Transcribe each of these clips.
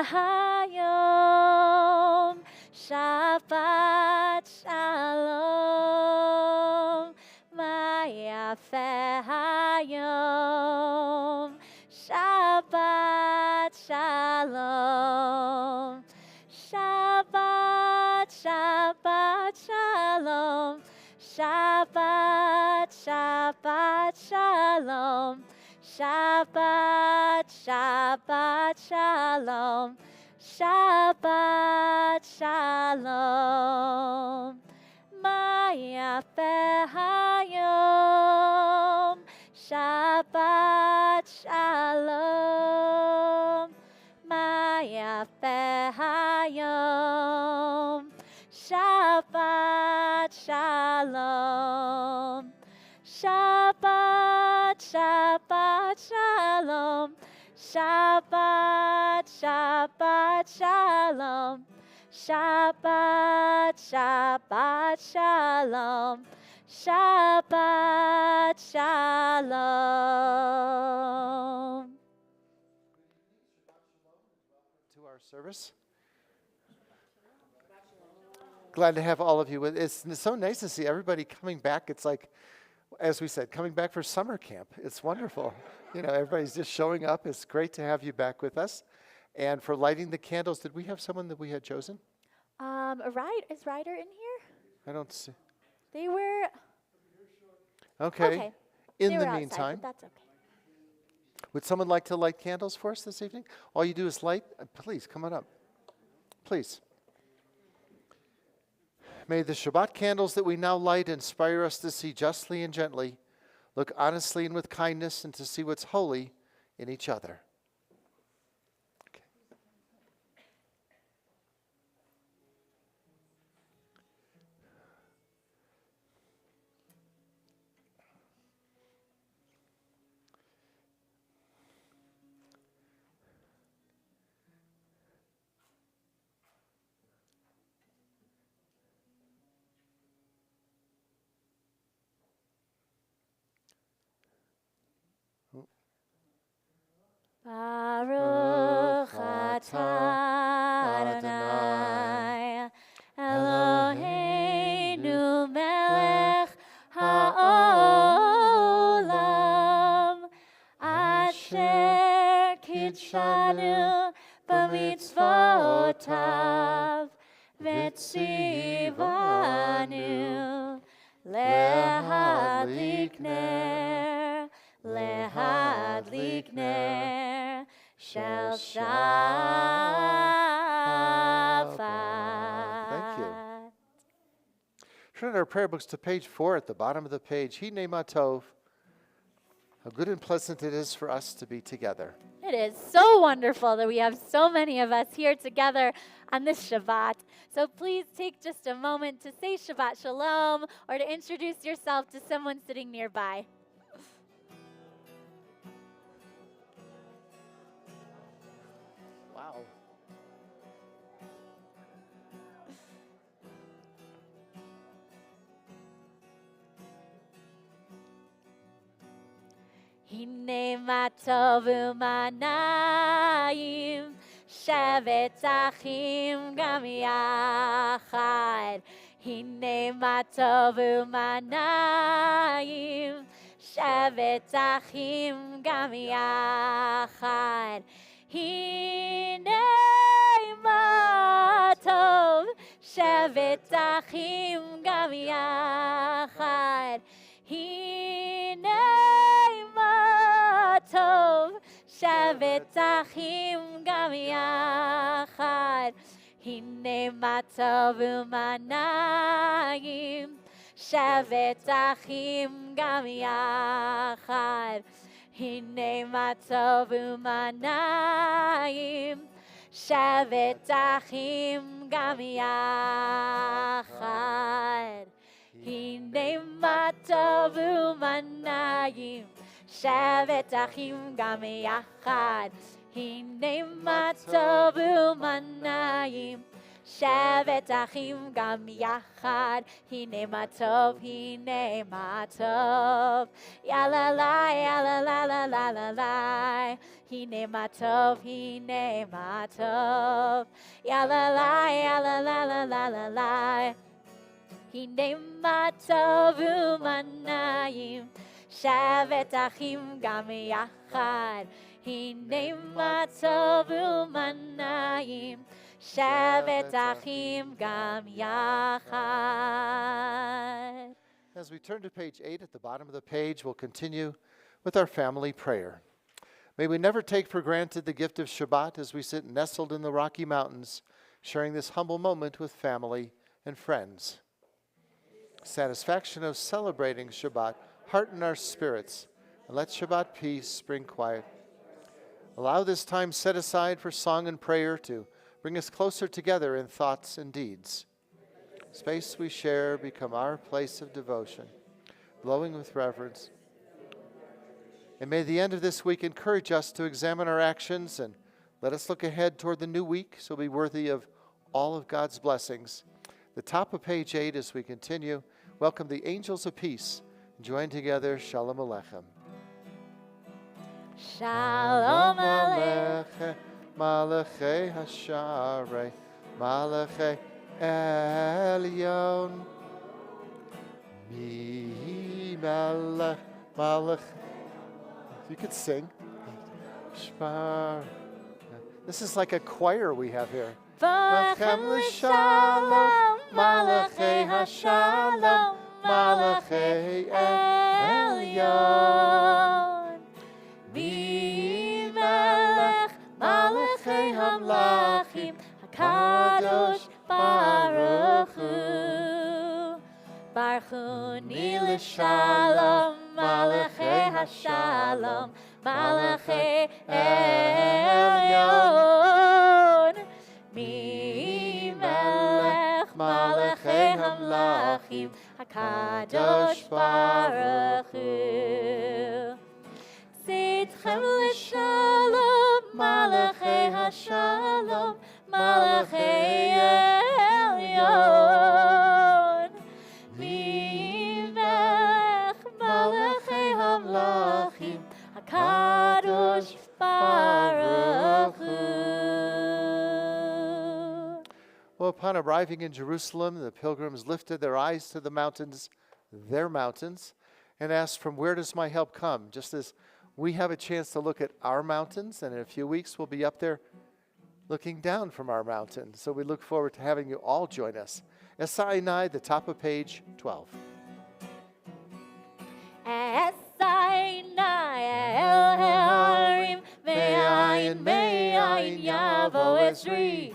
hayom, Shabbat shalom. Ma yafeh hayom, Shabbat shalom. Shabbat, Shabbat shalom. Shabbat, Shabbat shalom. Shabbat, Shabbat shalom. Shabbat shalom. Ma yafeh hayom, Shabbat shalom. Ma yafeh hayom, Shabbat shalom. Shabbat, Shabbat shalom. Shabbat, Shabbat shalom. Shabbat, Shabbat shalom. Shabbat shalom. To our service. Glad to have all of you. It's so nice to see everybody coming back. It's like, as we said, coming back for summer camp. It's wonderful. You know, everybody's just showing up. It's great to have you back with us. And for lighting the candles, did we have someone that we had chosen? Is Ryder in here? I don't see. They were. Okay. In They the were outside, meantime, but that's okay. would someone like to light candles for us this evening? All you do is light. Please, come on up. Please. May the Shabbat candles that we now light inspire us to see justly and gently, look honestly and with kindness, and to see what's holy in each other. Okay. Baruch atah Adonai Eloheinu melech haolam asher kidshanu b'mitzvotav v'tzivanu lehadlik ner shel Shabbat. Thank you. Turn our prayer books to page 4 at the bottom of the page. Hinei ma tov. How good and pleasant it is for us to be together. It is so wonderful that we have so many of us here together on this Shabbat. So please take just a moment to say Shabbat Shalom or to introduce yourself to someone sitting nearby. Wow. Hine ma tov u'manayim shevet achim gam yachad. Hine ma tov u'manayim shevet achim gam yachad. Hine ma tov shevet achim gam yachad. Hine ma tov shevet achim gam yachad. Hine ma tov u'manayim shevet achim gam yachad. Hine ma tov u'manayim shevet achim gam yachad. Hine ma tov u'manayim shevet achim gam yachad. Hine ma tov u'manayim שבת אחים גם יחד, הנה מה טוב, הנה מה טוב. יאללה לי, יאללה לה לה לה לה לה, הנה מה טוב, הנה מה טוב. יאללה לי, יאללה לה לה לה לה לה, הנה מה טוב ומה נעים, שבת אחים גם יחד, הנה מה טוב ומה נעים, שבת אחים גם יחד. As we turn to page 8 at the bottom of the page, we'll continue with our family prayer. May we never take for granted the gift of Shabbat as we sit nestled in the Rocky Mountains, sharing this humble moment with family and friends. Satisfaction of celebrating Shabbat hearten our spirits, and let Shabbat peace bring quiet. Allow this time set aside for song and prayer to bring us closer together in thoughts and deeds. Space we share become our place of devotion, glowing with reverence. And may the end of this week encourage us to examine our actions and let us look ahead toward the new week so be worthy of all of God's blessings. The top of page 8 as we continue, welcome the angels of peace. Join together, Shalom Aleichem. Shalom Aleichem. Malachei Hasharei, Malachei Elyon. Mi Malach, Malach. You could sing. Shmar. This is like a choir we have here. Barachem l'shalom, Malachei Hashalom, Malachei Elyon. V'melech Malachei Hamlachim, HaKadosh Baruch Hu. Baruch Hu ni l'shalom, Malachei Hashalom, Malachei Elyon. Melech Malachei Hamlachim, HaKadosh Baruch Hu. Tzidchem l'shalom, Malachei Hashalom, Malachei Elyon. Melech Malachei Hamlachim, HaKadosh Baruch Hu. Well, upon arriving in Jerusalem, the pilgrims lifted their eyes to the mountains, their mountains, and asked, from where does my help come? Just as we have a chance to look at our mountains, and in a few weeks we'll be up there looking down from our mountain. So we look forward to having you all join us. Sinai, the top of page 12. Sinai el harim, me'ayin me'ayin yavo Esri.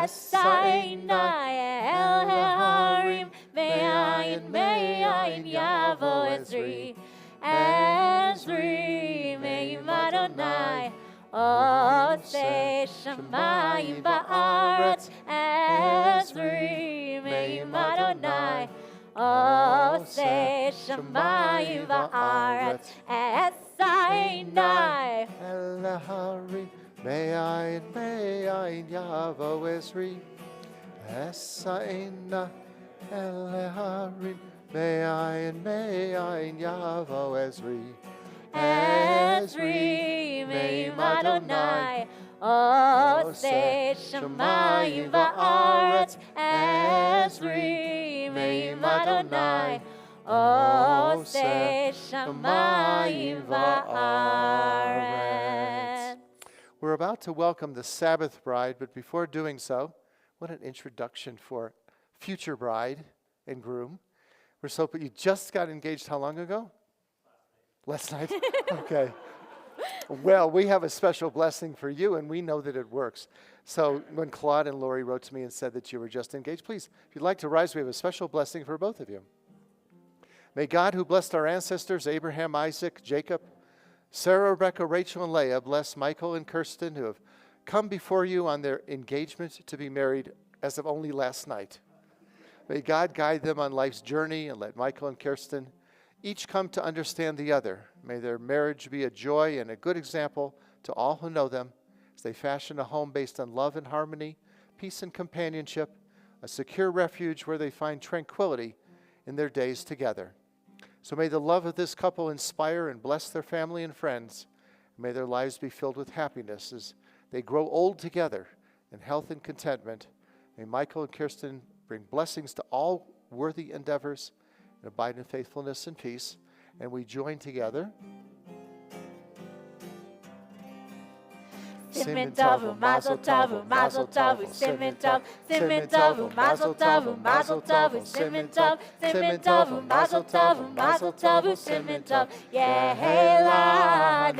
Sinai el harim, me'ayin me'ayin yavo Esri. Esri me'im Adonai, oseh shamayim ba'aretz. Esri me'im Adonai, oseh shamayim ba'aretz. Sinai El Harim, me'ayin yavo Esri. Sinai El Harim, me'ayin yavo Esri. Esri me'im Adonai, oseh shamayim ba'aretz. Esri me'im Adonai, oseh shamayim ba'aretz. We're about to welcome the Sabbath bride, but before doing so, what an introduction for future bride and groom. We're so, you just got engaged how long ago? Last night? Okay. Well, we have a special blessing for you, and we know that it works. So when Claude and Lori wrote to me and said that you were just engaged, please, if you'd like to rise, we have a special blessing for both of you. May God, who blessed our ancestors, Abraham, Isaac, Jacob, Sarah, Rebecca, Rachel, and Leah, bless Michael and Kirsten, who have come before you on their engagement to be married as of only last night. May God guide them on life's journey and let Michael and Kirsten each come to understand the other. May their marriage be a joy and a good example to all who know them as they fashion a home based on love and harmony, peace and companionship, a secure refuge where they find tranquility in their days together. So may the love of this couple inspire and bless their family and friends. May their lives be filled with happiness as they grow old together in health and contentment. May Michael and Kirsten bring blessings to all worthy endeavors and abide in faithfulness and peace. And we join together. Simin Tovu, Mazel Tovu, Mazel Tovu, Simin Tov, Simin Tovu, Mazel Tovu, Mazel Tovu, Simin Tov, Simin Tovu, Mazel Tovu, Mazel Tovu, Simin Tov, Yehelanu,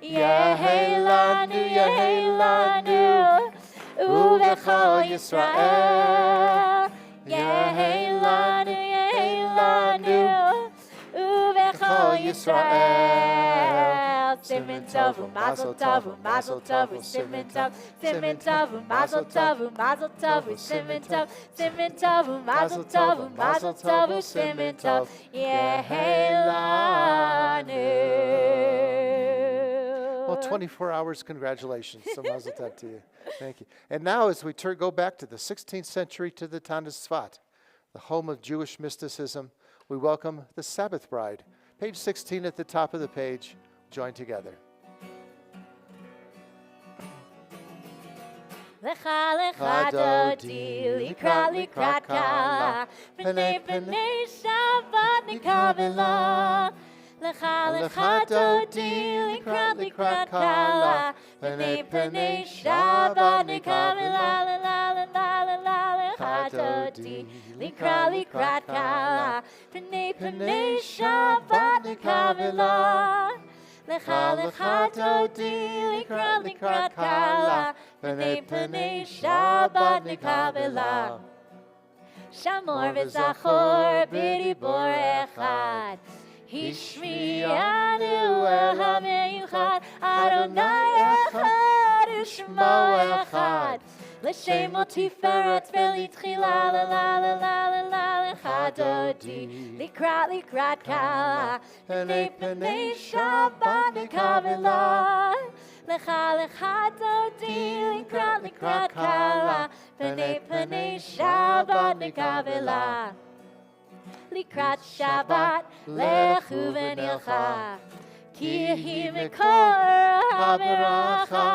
Yehelanu, Yehelanu, Uvechol Yisrael, Yehelanu, Yehelanu, Uvechol Yisrael. Simin Tovu, Mazel Tovu, Mazel Tovu, Simin Tov, Simin Tovu, Mazel Tovu, Mazel Tovu, Simin Tov, Simin Tovu, Mazel Tovu, Mazel Tovu, Simin Tov, Yehelanu. Well, 24 hours, congratulations. So mazel tov to you. Thank you. And now as we go back to the 16th century to the Tanis Tzfat, the home of Jewish mysticism, we welcome the Sabbath Bride. Page 16 at the top of the page. Join together. Lecha lecha dodi, likrat likrat kala, Pnei pnei Shabbat nikavela. Lecha lecha dodi, likrat likrat kala, Pnei pnei Shabbat nikavela. La la la la la la. Lecha dodi, likrat likrat kala, Pnei pnei Shabbat nikavela. Lecha lecha dodi, likrat likrat kala, Pnei pnei Shabbat nikavela. Shamor v'zachor b'dibor echad, Hishmianu el ha'meyuchad, Adonai echad u'shmo echad. L'shem tiferet v'litchila, la la la la la la. Lecha dodi, likrat kala, Pnei pnei Shabbat nikavela. Lecha lecha dodi, likrat kala, Pnei pnei Shabbat nikavela. Likrat Shabbat lechu v'nilcha, Ki hi mikor ha'beracha,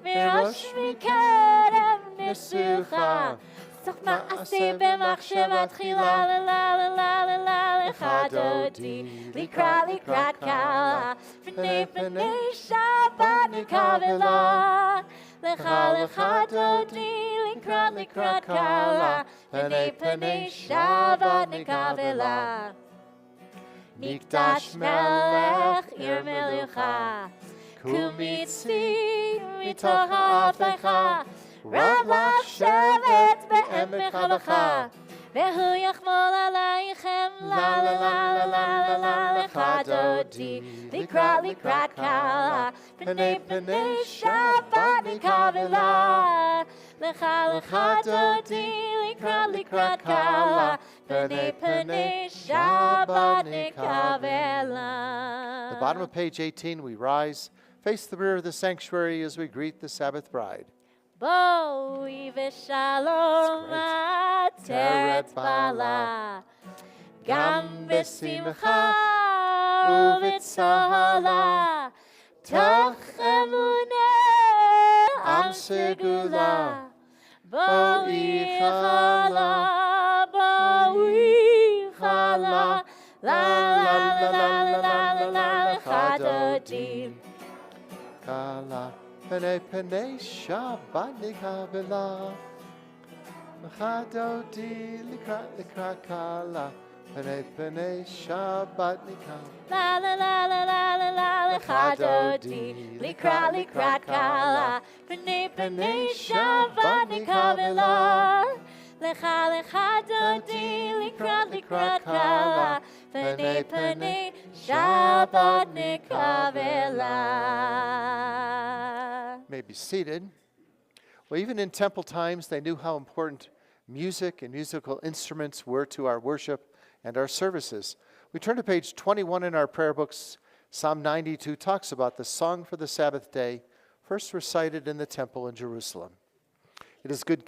Mirosh mikerem nisucha. Soch ma'aseh b'machshavat tchila, la la la la la la. Lecha dodi, likrat kala, Pnei pnei Shabbat nikavela. Lecha lecha dodi, likrat kala, Pnei pnei Shabbat nikavela. Mikdash melech ir melucha, Kumitzi mitoch ha'afecha, Rav shevet be'emek ha'vacha, Vehu yachmol aleichem, la la la la la la. Lecha dodi, likrat kala, Pnei pnei Shabbat nikavela. Lecha lecha dodi, likrat kala, Pnei pnei Shabbat nikavela. The bottom of page 18, we rise, face the rear of the sanctuary as we greet the Sabbath Bride. Boi v'shalom ateret bala, Gam b'simcha u'v'tzola, Toch emuneh am segula. Boi chala, boi chala, la la la la la la la. Lecha dodi, Kala, Pnei pnei Shabbat nikavela. Lecha dodi, likrat kala, Pnei pnei Shabbat nikavela. la la la la la la la. Lecha dodi, likrat kala, Pnei pnei Shabbat nikavela. Lecha dodi, likrat kala, Pnei pnei Shabbat nikavela. May be seated. Well, even in temple times, they knew how important music and musical instruments were to our worship and our services. We turn to page 21 in our prayer books. Psalm 92 talks about the song for the Sabbath day, first recited in the temple in Jerusalem. It is good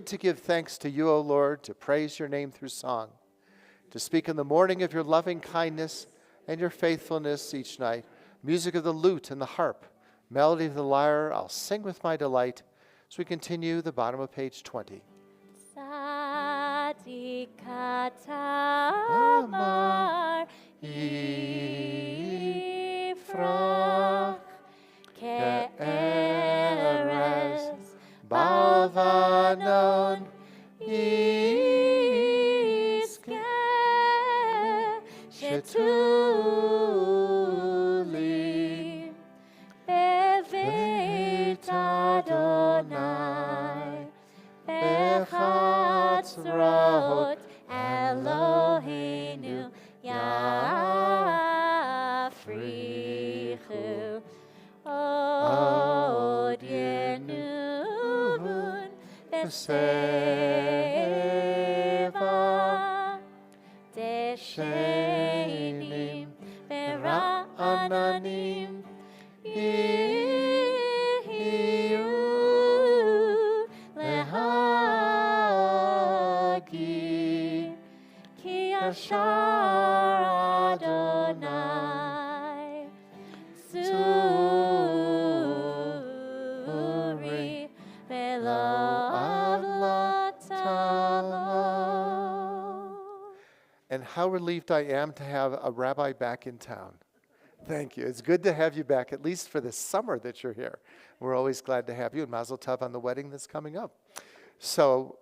to give thanks to you, O Lord, to praise your name through song, to speak in the morning of your loving kindness and your faithfulness each night. Music of the lute and the harp, melody of the lyre, I'll sing with my delight. As we continue the bottom of page 20. Sadikatamar Ifrach Ke'eres Balvanon Iske Shetuli Beveit Adonai Bechatzrot Eloheinu Yafrichu Od Yenuvun Beseva Deshenim Bera'ananim Ihiu Lehagi Ki Ashar Adonai Suri Velo Avlatamo. And how relieved I am to have a rabbi back in town. Thank you. It's good to have you back, at least for this summer that you're here. We're always glad to have you, and Mazel Tov on the wedding that's coming up. So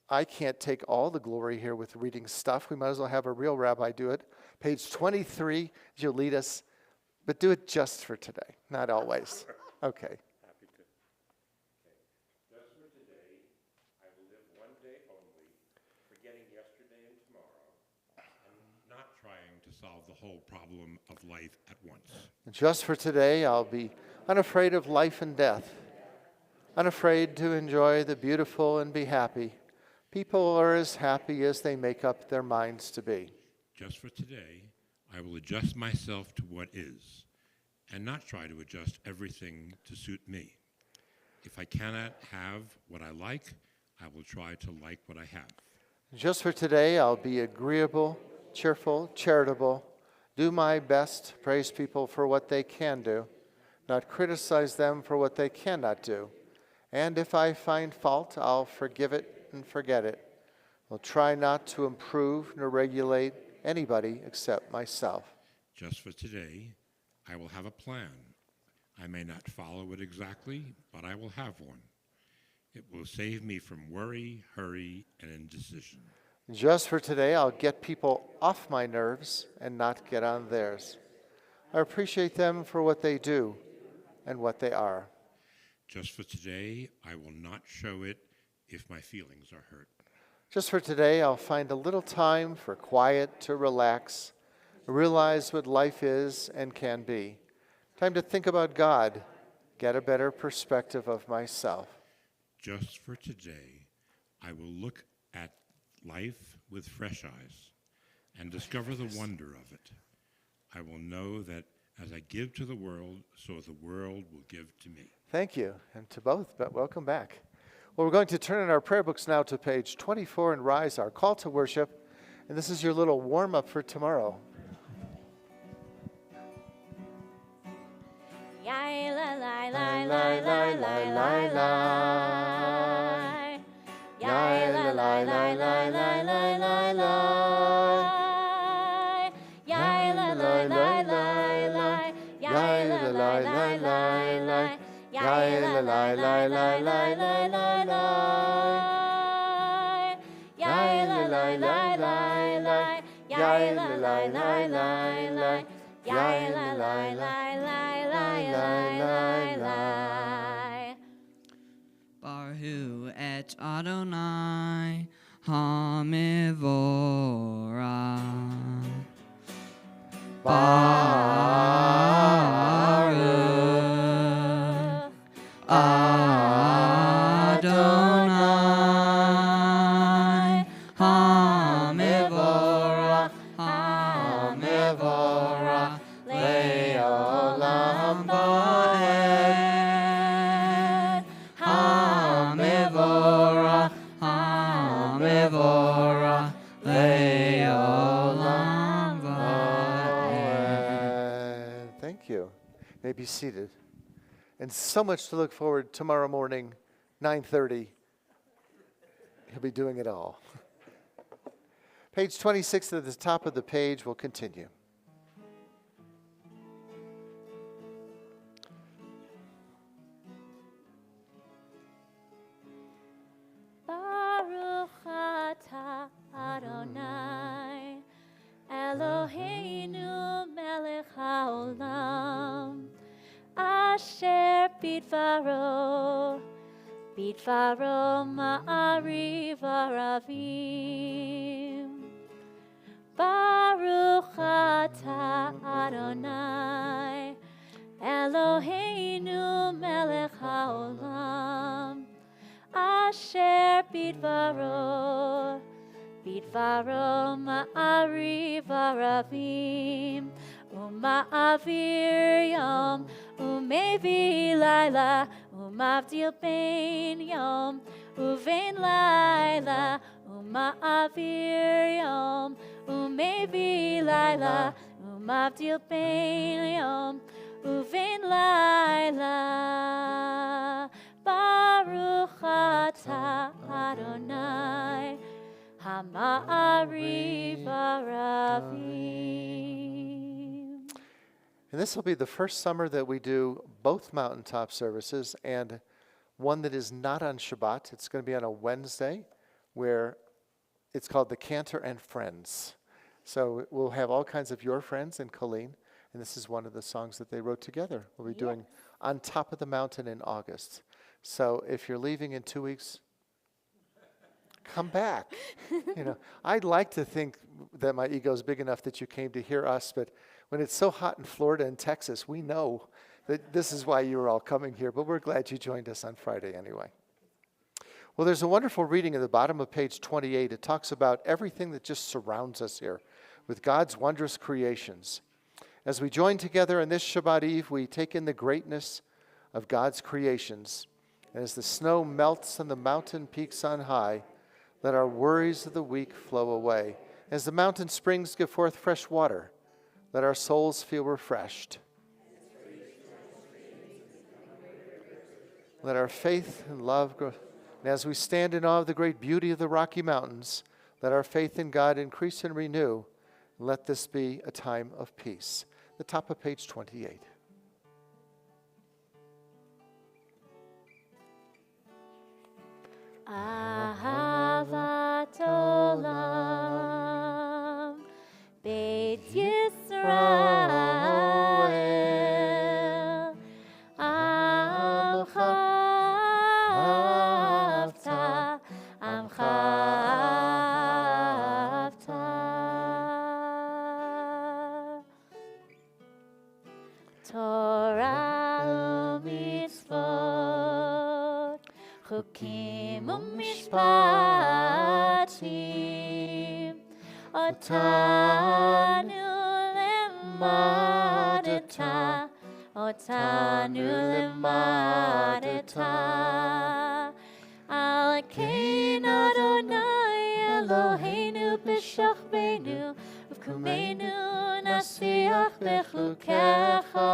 I can't take all the glory here with reading stuff. We might as well have a real rabbi do it. Page 23, you'll lead us, but do it just for today, not always. Okay. Happy to. Okay. Just for today, I will live one day only, forgetting yesterday and tomorrow, and not trying to solve the whole problem of life at once. Just for today, I'll be unafraid of life and death, unafraid to enjoy the beautiful and be happy. People are as happy as they make up their minds to be. Just for today, I will adjust myself to what is, and not try to adjust everything to suit me. If I cannot have what I like, I will try to like what I have. Just for today, I'll be agreeable, cheerful, charitable, do my best to praise people for what they can do, not criticize them for what they cannot do. And if I find fault, I'll forgive it and forget it. I'll try not to improve nor regulate anybody except myself. Just for today, I will have a plan. I may not follow it exactly, but I will have one. It will save me from worry, hurry, and indecision. Just for today, I'll get people off my nerves and not get on theirs. I appreciate them for what they do and what they are. Just for today, I will not show it if my feelings are hurt. Just for today, I'll find a little time for quiet to relax, realize what life is and can be. Time to think about God, get a better perspective of myself. Just for today, I will look at life with fresh eyes and discover the wonder of it. I will know that as I give to the world, so the world will give to me. Thank you, and to both, but welcome back. Well, we're going to turn in our prayer books now to page 24 and rise, our call to worship. And this is your little warm-up for tomorrow. Baruch et Adonai Hamivorah. Baruch Adonai Hamivorah, Hamivorah Le'olam Va'ed, Hamivorah be seated. And so much to look forward tomorrow morning, 9:30. He'll be doing it all. Page 26 at the top of the page will continue. Baruch atah Adonai Eloheinu melech haolam asher bidvaro ma'ariv aravim. Baruch atah Adonai Eloheinu melech haolam asher bidvaro ma'ariv aravim uma'avir yom umevi laila umavdil bein yom uvein laila uma'avir yom umevi laila umavdil bein yom uvein laila. Baruch atah Adonai Hama'ariv aravim. And this will be the first summer that we do both mountaintop services and one that is not on Shabbat. It's going to be on a Wednesday where it's called the Cantor and Friends. So we'll have all kinds of your friends and Colleen, and this is one of the songs that they wrote together. We'll be doing On Top of the Mountain in August. So if you're leaving in 2 weeks, come back. I'd like to think that my ego is big enough that you came to hear us, but when it's so hot in Florida and Texas, we know that this is why you were all coming here, but we're glad you joined us on Friday anyway. Well, there's a wonderful reading at the bottom of page 28. It talks about everything that just surrounds us here with God's wondrous creations. As we join together on this Shabbat Eve, we take in the greatness of God's creations. And as the snow melts on the mountain peaks on high, let our worries of the week flow away. As the mountain springs give forth fresh water, let our souls feel refreshed. Let our faith and love grow. And as we stand in awe of the great beauty of the Rocky Mountains, let our faith in God increase and renew. And let this be a time of peace. The top of page 28. Ahavat olam Beit Yisrael Amcha avta Torah u'mitzvot Chukim u'mishpatim Otanu limadeta Al kein Adonai Eloheinu b'shachbenu V'kumenu nasiach b'chukecha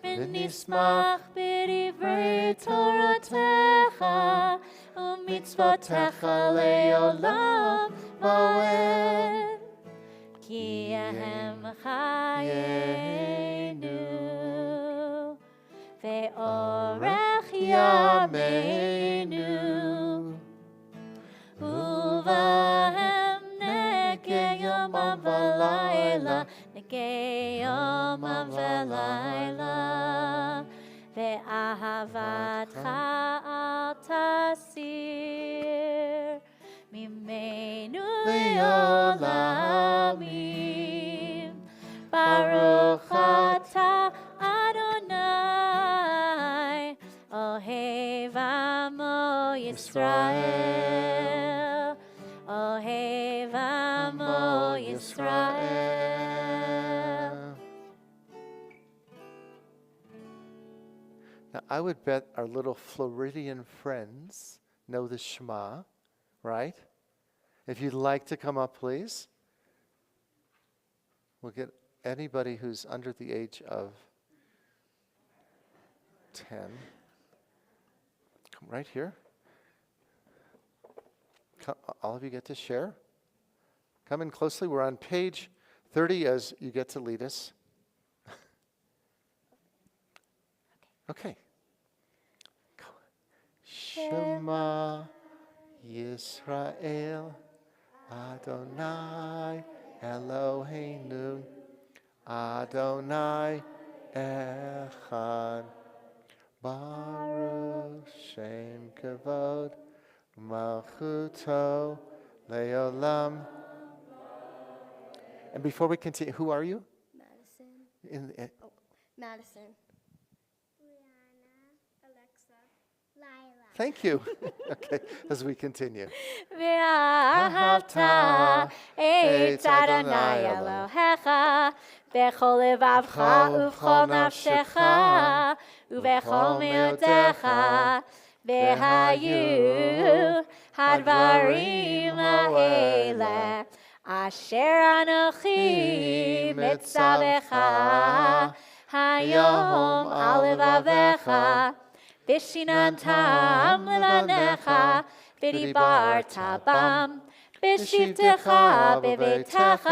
V'nismach b'divrei Toratecha U'mitzvotecha le'olam va'ed Ki ahem chayenu Ve'orech yameinu Uvahem negei yomam v'layla Negei yomam v'layla Ve'ahavatcha al tasir Mimenu le'olamim Baruch atah Adonai Ohev amo Yisrael Ohev amo Yisrael. Now, I would bet our little Floridian friends know the Shema, right? If you'd like to come up, please. We'll get anybody who's under the age of 10. Come right here. All of you get to share. Come in closely. We're on page 30 as you get to lead us. Okay. Shema Yisrael Adonai Eloheinu Adonai Echad Baruch Shem Kavod Malchuto Leolam. And before we continue, who are you? Madison. Madison. Brianna. Alexa. Lila. Thank you. Okay, as we continue. ואהבת את אדוני אלוהיך בכל לבבך ובכל נפשך ובכל מאודך והיו הדברים האלה אשר אנוכי מצווך היום על לבביך ושיננתם לבניך ודיברת בם בשבתך בביתך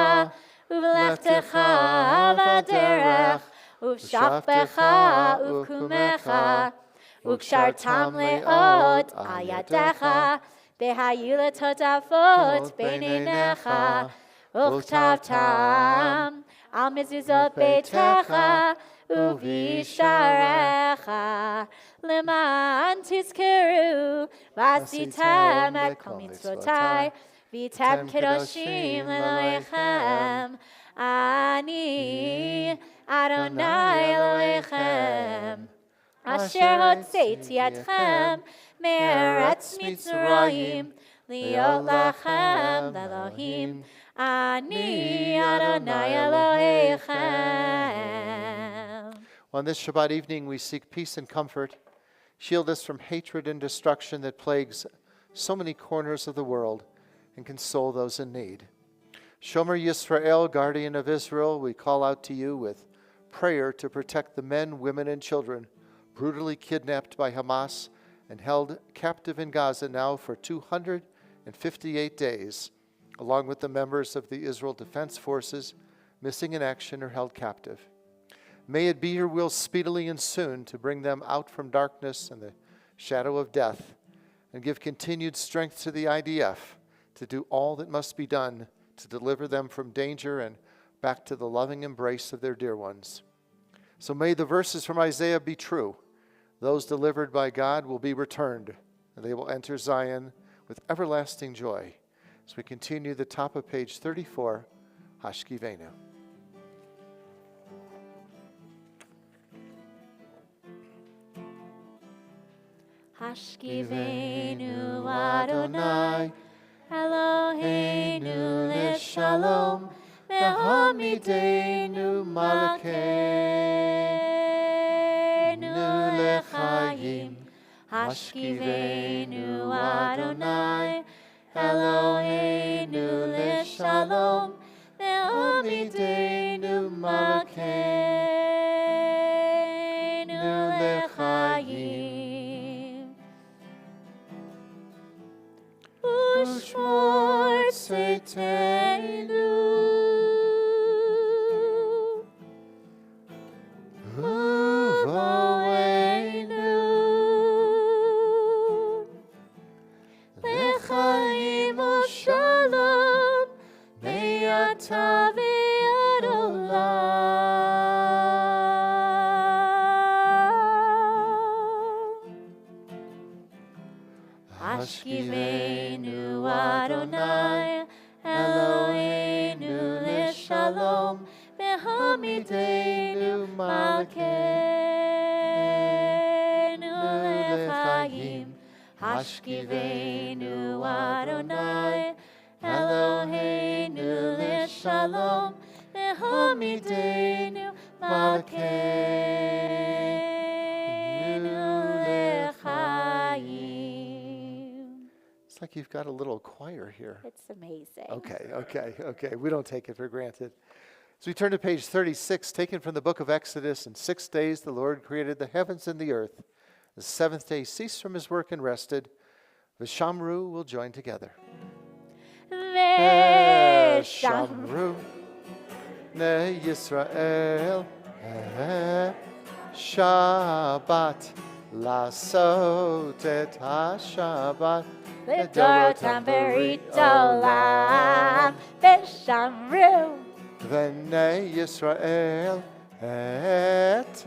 ובלכתך בדרך ובשכבך ובקומך וקשרתם לאות על ידיך והיו לטוטפות בין עיניך וכתבתם על מזוזות ביתך ובשעריך למען תזכרו ועשיתם את כל מצוותיי והייתם קדושים לאלוהיכם אני אדוני אלוהיכם אשר הוצאתי אתכם מארץ מצרים להיות לכם לאלוהים אני אדוני אלוהיכם. On this Shabbat evening, we seek peace and comfort. Shield us from hatred and destruction that plagues so many corners of the world, and console those in need. Shomer Yisrael, guardian of Israel, we call out to you with prayer to protect the men, women, and children brutally kidnapped by Hamas and held captive in Gaza now for 258 days, along with the members of the Israel Defense Forces missing in action or held captive. May it be your will speedily and soon to bring them out from darkness and the shadow of death, and give continued strength to the IDF to do all that must be done to deliver them from danger and back to the loving embrace of their dear ones. So may the verses from Isaiah be true. Those delivered by God will be returned, and they will enter Zion with everlasting joy. As we continue the top of page 34, Hashkivenu. Hashkivenu Adonai Eloheinu l'shalom ve'hamidenu malkeinu l'chaim Hashkivenu Adonai Eloheinu l'shalom ve'hamidenu malkeinu l'chaim Ushmor Tzedkenu Uvoenu Lechaim u'shalom Me'ata ve'ad olam Hashkivenu Adonai Eloheinu l'shalom ve'hamidenu malkeinu l'chaim Hashkivenu Adonai Eloheinu l'shalom ve'hamidenu malkeinu l'chaim. It's like you've got a little choir here. It's amazing. Okay. We don't take it for granted. As we turn to page 36, taken from the book of Exodus, in 6 days the Lord created the heavens and the earth. The seventh day ceased from his work and rested. Vishamru will join together. Veshamru. Ne Yisrael Shabbat Lasot et HaShabbat Lidorotam berit olam. Veshamru. V'nei Yisrael et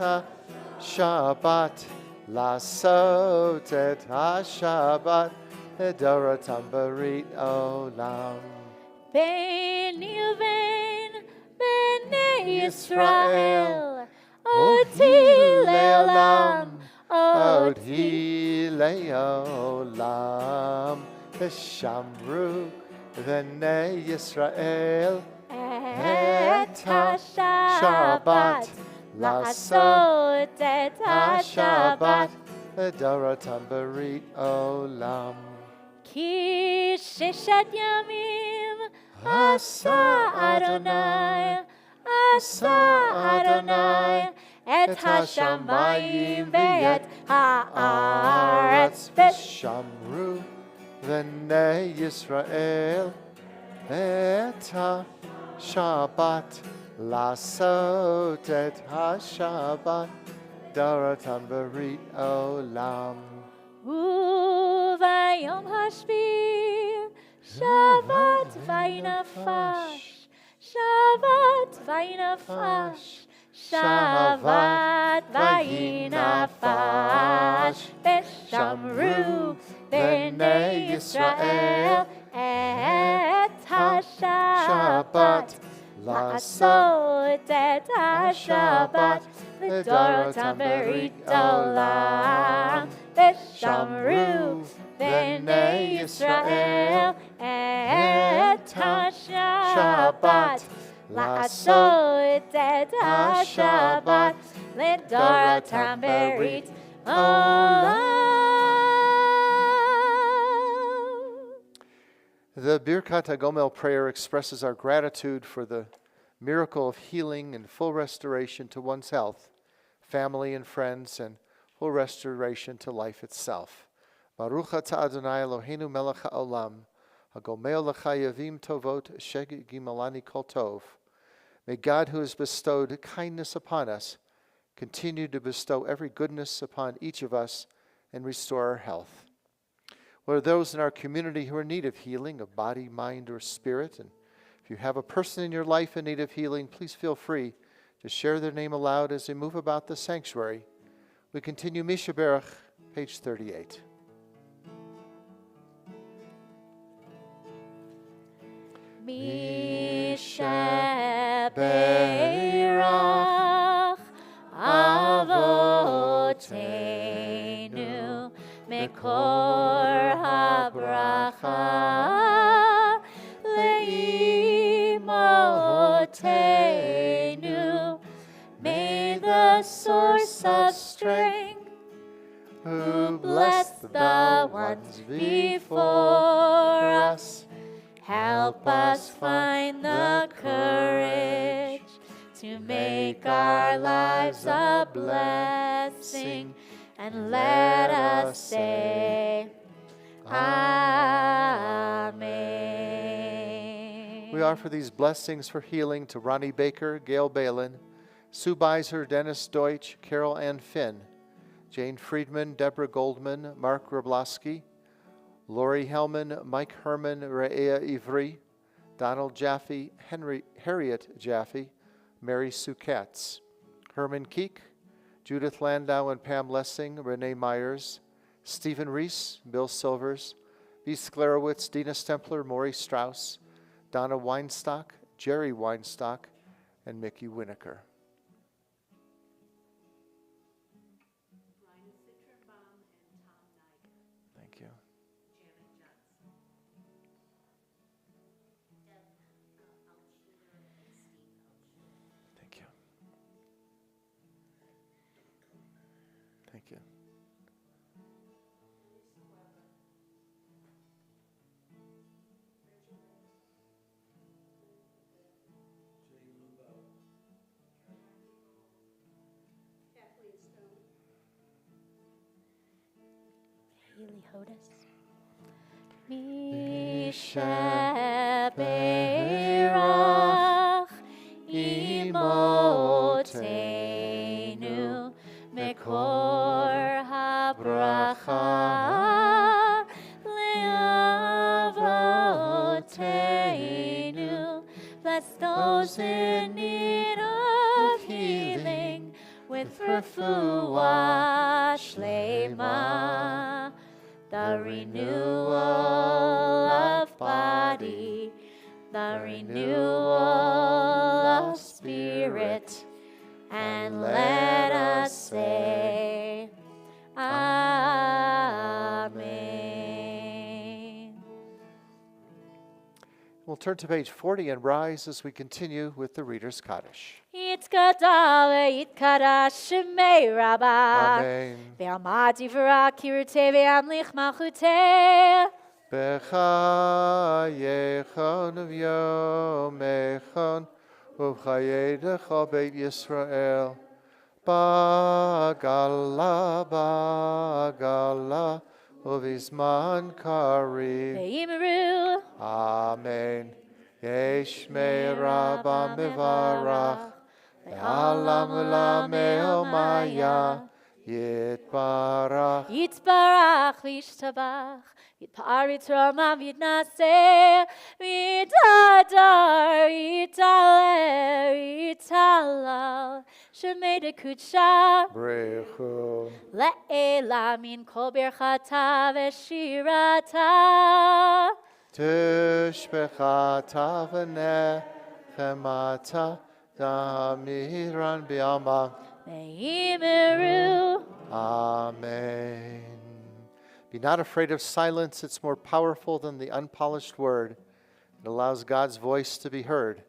HaShabbat Lasot et HaShabbat Lidorotam berit olam. Beni uven, Bnei Yisrael, Oti leolam, Oti leolam, Veshamru, V'nei Yisrael, et ha-Shabbat, la'asot et ha-Shabbat, V'dorotam berit olam. Ki sheshet yamim, Asa Adonai, et ha-shamayim ve'et ha'aretz. Veshamru, V'nei Yisrael, et ha-Shabbat, Lasot et ha-Shabbat, Dorotam berit olam. Uvayom hashvi, Shabbat vaynafash, Shabbat vaynafash, Shabbat vaynafash. Veshamru b'nei Yisrael et ha-Shabbat, la'asot et ha-Shabbat, Lidorotam berit olam. Veshamru b'nei Yisrael et ha-Shabbat, la'asot et ha-Shabbat, Lidorotam berit olam. The Birkat HaGomel prayer expresses our gratitude for the miracle of healing and full restoration to one's health, family and friends, and full restoration to life itself. Baruch atah Adonai Eloheinu melech haolam, hagomel l'chayavim tovot shegimalani kol tov. May God, who has bestowed kindness upon us, continue to bestow every goodness upon each of us and restore our health. There are those in our community who are in need of healing of body, mind, or spirit. And if you have a person in your life in need of healing, please feel free to share their name aloud as we move about the sanctuary. We continue Misha Berach, page 38. Misha Berach Avoteinu Mekor habracha Leimotenu. May the source of strength, who blessed the ones before us, help us find the courage to make our lives a blessing, and let us say, Amen. We offer these blessings for healing to Ronnie Baker, Gail Balin, Sue Beiser, Dennis Deutsch, Carol Ann Finn, Jane Friedman, Deborah Goldman, Mark Grabowski, Lori Hellman, Mike Herman, Re'ea Ivri, Donald Jaffe, Harriet Jaffe, Mary Sue Katz, Herman Keek, Judith Landau and Pam Lessing, Renee Myers, Stephen Reese, Bill Silvers, B. Sklerowitz, Dina Stempler, Maury Strauss, Donna Weinstock, Jerry Weinstock, and Mickey Winokur. Thank you. Thank you. Thank you. Tahili Hodis. Misheberach imotenu mekor habracha leavotenu. Bless those in need of healing with refuah shlema, the renewal of body, the renewal of spirit, and let us say, Amen. We'll turn to page 40 and rise as we continue with the Reader's Kaddish. Yitkadav yitkadash shemei rabba. Amen. Ve'amad yivra kirute ve'amlich malchute. B'chayechon v'yomechon u'v'chayedecha Beit Yisrael Bagala u'vizman kariv. Ve'imru. Amen. Yesh me'rabba mevarach ve'alam u'lameo maya yitbarach. Yitzbarach v'yishtabach. Yitparit romam yitnaseh. Yitadar yitaler yitalal. Shemei dekudsha. Brechu. Le'ela min kol birchata v'shirata. Tishbechata v'nechemata damiran bi'alma. Ve'imiru. Amen. Be not afraid of silence. It's more powerful than the unpolished word. It allows God's voice to be heard,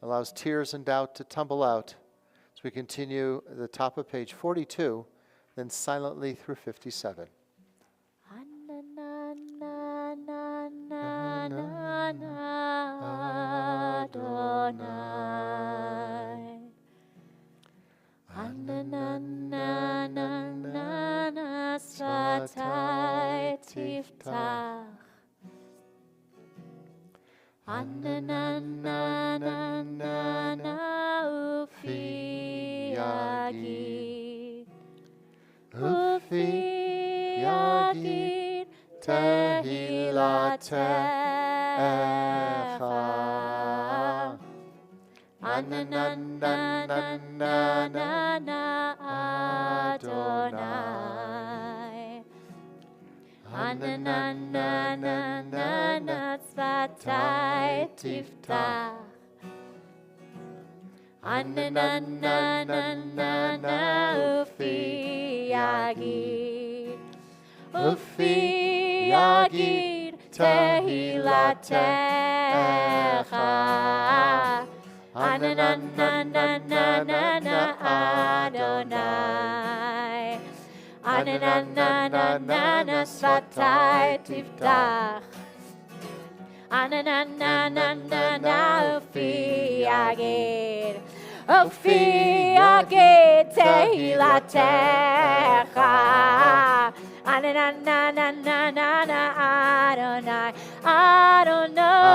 allows tears and doubt to tumble out. As we continue at the top of page 42, then silently through 57. Adonai, Svatai tiftach. Ufi yagid. Ufi yagid tehilatecha. Adonai. Svatai tiftach. Ufi yagid. Ufi yagid tehilatecha. Adonai. Svatai tiftach. Ufi yagid. Ufi yagid tehilatecha. Adonai. Adonai.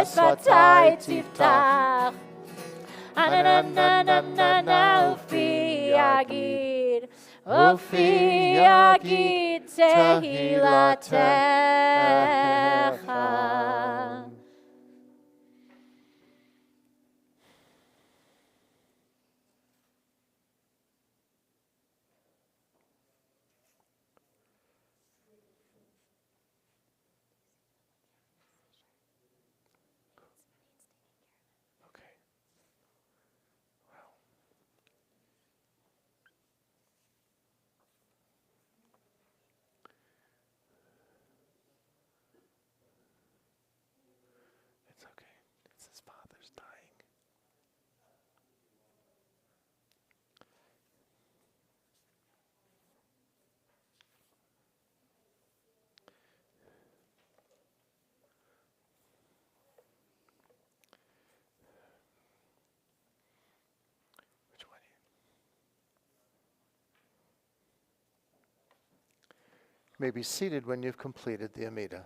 Svatai tiftach. Ufi yagid. Ufi yagid tehilatecha. Okay. Wow. may be seated when you've completed the Amida.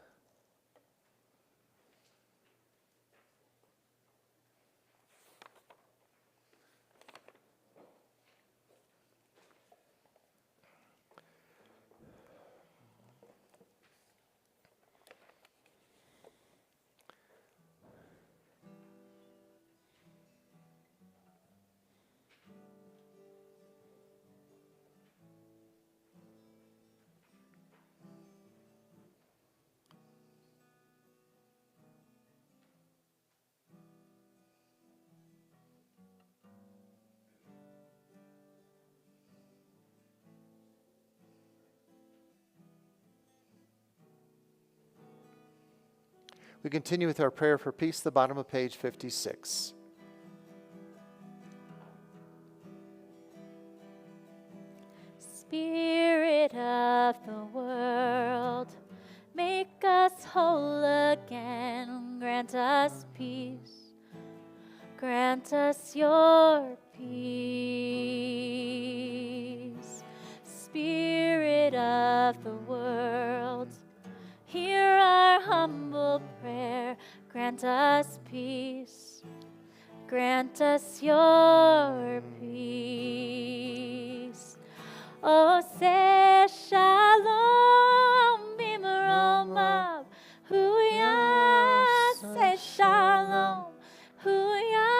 We continue with our prayer for peace, the bottom of page 56. Spirit of the world, make us whole again. Grant us peace. Grant us your peace. Spirit of the world, hear our humble prayer. Grant us peace. Grant us your peace. Oh, say shalom, bimromav, huya, say shalom, huya,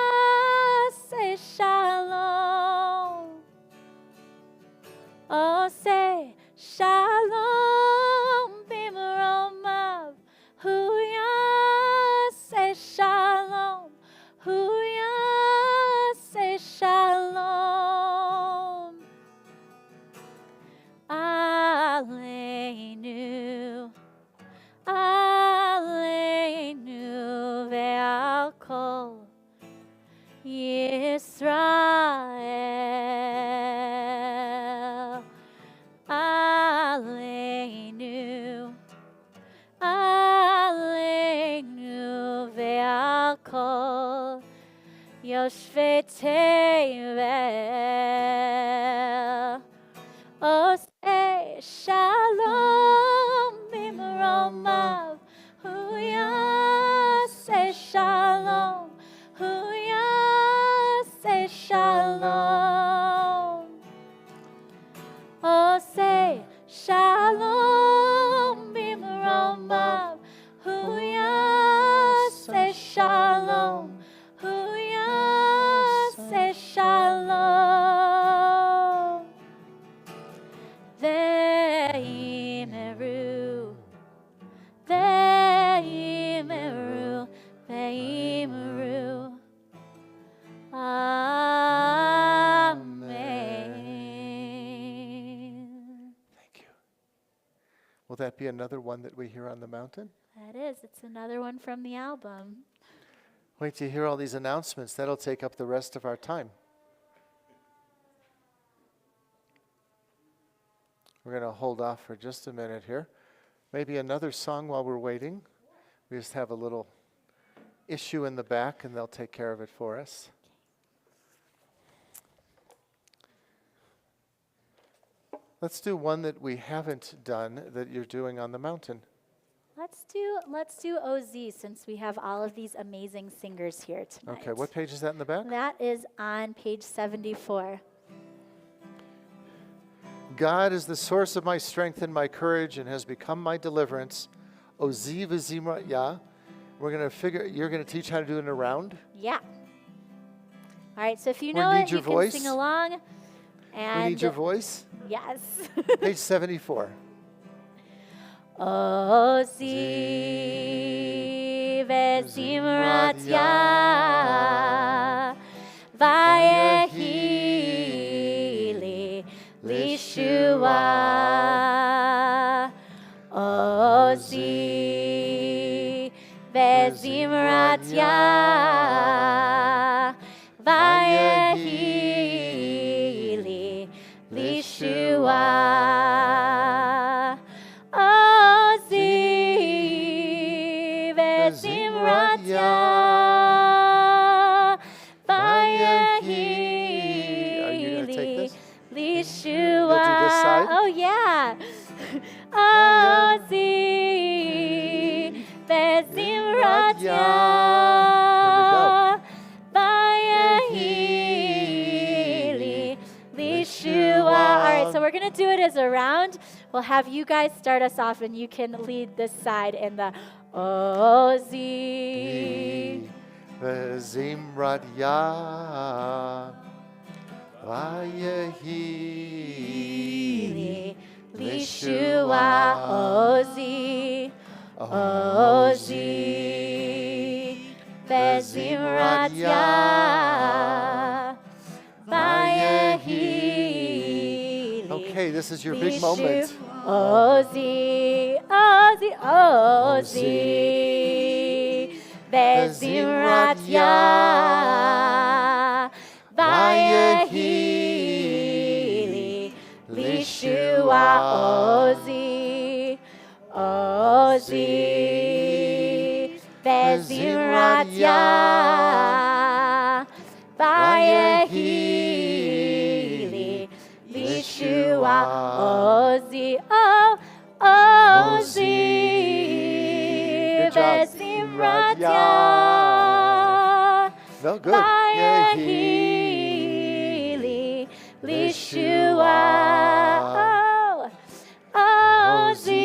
say shalom. Oh, say shalom, bimromav, huya, say shalom, huya, say shalom. Aleinu, Aleinu ve'al kol Yisrael. Aleinu, Aleinu ve'al kol Yoshvei Tevel. Oh, say shalom, bimromav, huya, say shalom, huya, say shalom. Oh, say shalom, bimromav, huya, say shalom, huya, say shalom. Ve'imeru, ve'imeru, ve'imeru. Amen. Thank you. Will that be another one that we hear on the mountain? That is, it's another one from the album. Wait till you hear all these announcements. That'll take up the rest of our time. We're going to hold off for just a minute here. Maybe another song while we're waiting. We just have a little issue in the back, and they'll take care of it for us. Let's do one that we haven't done that you're doing on the mountain. Let's do OZ since we have all of these amazing singers here tonight. Okay, what page is that in the back? That is on page 74. God is the source of my strength and my courage and has become my deliverance. Ozi v'zimra yah. We're going to you're going to teach how to do it in a round? Yeah. All right, so if you We know need it, your you voice. can sing along. And We need your voice. Yes. Page 74. Ozi v'zimrat yah vayehi li lishua. Ozi v'zimrat yah vayehi li lishua. Ozi v'zimrat yah vayehi Are you going to take this? lishua. You'll do this side? Oh yeah. Vayahili Lishua. All right, so we're going to do it as a round. We'll have you guys start us off, and you can lead this side in the Ozi. Zimrat Ya Vayahili Lishua Ozi. Ozi. Bezimrat Ya Vayahili. Okay, this is your big moment. Ozi, Ozi, Ozi, Bezimrat Ya Vayahili Lishua Ozi, Ozi, Bezimrat Ya Vayahili Lishua Ozi, oh, Ozi, Bezimrat Ya No, good. Vayahili Lishua, oh, Ozi,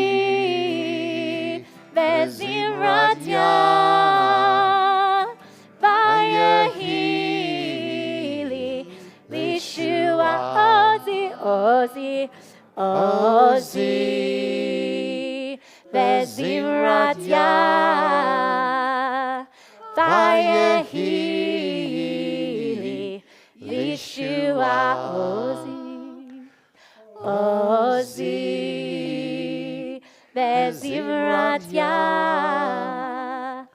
Bezimrat Ya Vayahili Lishua, Ozi, Ozi, Bezimrat Ya Vayahili Lishua, Ozi, Bezimrat Ya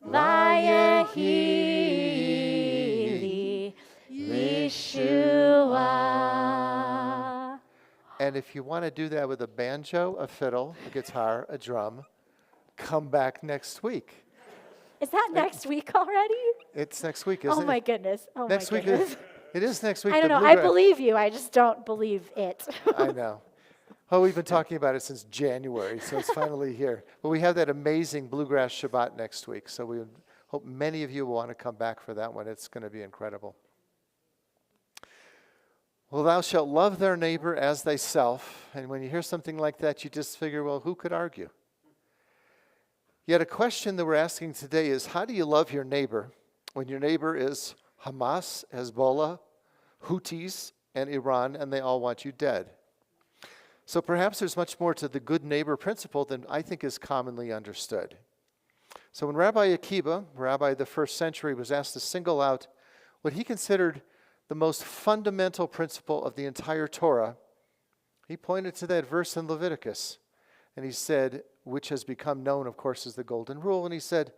Vayahili Lishua. And if you want to do that with a banjo, a fiddle, a guitar, a drum, come back next week. Is that next week already? It's next week, isn't it? Oh my goodness. Oh Next my week goodness. it is next week. I don't the know. I bluegrass- believe you. I just don't believe it. I know. Oh, we've been talking about it since January, so it's finally here. But we have that amazing Bluegrass Shabbat next week, so we hope many of you will want to come back for that one. It's going to be incredible. Well, thou shalt love their neighbor as thyself. And when you hear something like that, you just figure, well, who could argue? Yet a question that we're asking today is, how do you love your neighbor when your neighbor is Hamas, Hezbollah, Houthis, and Iran, and they all want you dead? So perhaps there's much more to the good neighbor principle than I think is commonly understood. So when Rabbi Akiba, rabbi of the first century, was asked to single out what he considered the most fundamental principle of the entire Torah, he pointed to that verse in Leviticus, and he said, which has become known, of course, as the Golden Rule, and he said,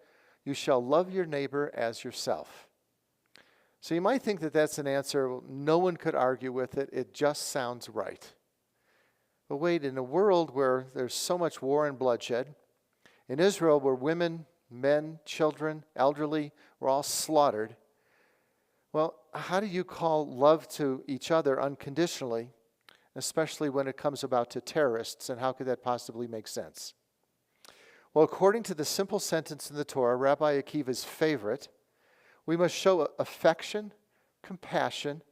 you shall love your neighbor as yourself. So you might think that that's an answer no one could argue with it. It just sounds right. But wait, in a world where there's so much war and bloodshed, in Israel where women, men, children, elderly were all slaughtered, well, how do you call love to each other unconditionally, especially when it comes about to terrorists, and how could that possibly make sense? Well, according to the simple sentence in the Torah, Rabbi Akiva's favorite, we must show affection, compassion,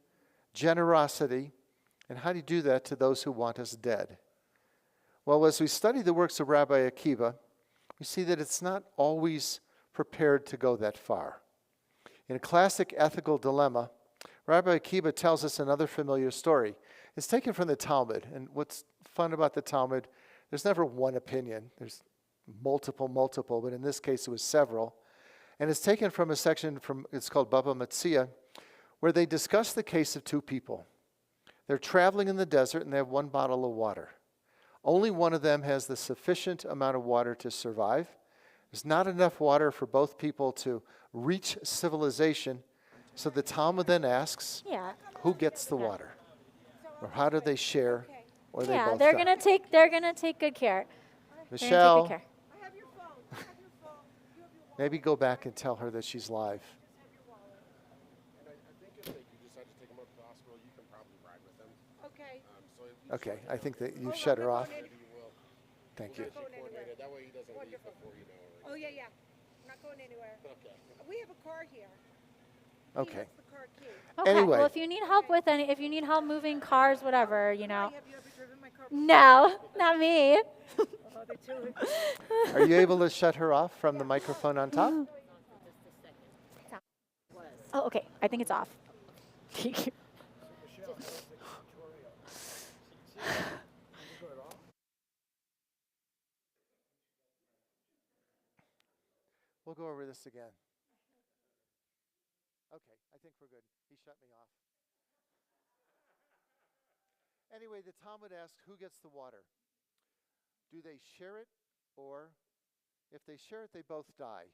generosity, and how do you do that to those who want us dead? Well, as we study the works of Rabbi Akiva, we see that it's not always prepared to go that far. In a classic ethical dilemma, Rabbi Akiva tells us another familiar story. It's taken from the Talmud, and what's fun about the Talmud, there's never one opinion. There's multiple, but in this case it was several. And it's taken from a section it's called Baba Metzia, where they discuss the case of two people. They're traveling in the desert and they have one bottle of water. Only one of them has the sufficient amount of water to survive. There's not enough water for both people to reach civilization. So the Talmud then asks, who gets the water? Or how do they share? Or they both they're die? gonna take good care. Michelle, Care. maybe go back and tell her that she's live. Okay, I think that you've shut her off. Thank you. Oh, yeah. I'm not going anywhere. Okay. We have a car here. He Okay. has the car key. Okay. Anyway. Well, if you need help with if you need help moving cars, whatever, you know. Have you ever driven my car? No, not me. Oh, they're too. Are you able to shut her off from the microphone on top? Oh, okay. I think it's off. Thank you. We'll go over this again. Okay, I think we're good. He shut me off. Anyway, the Talmud asks, who gets the water? Do they share it, or if they share it, they both die?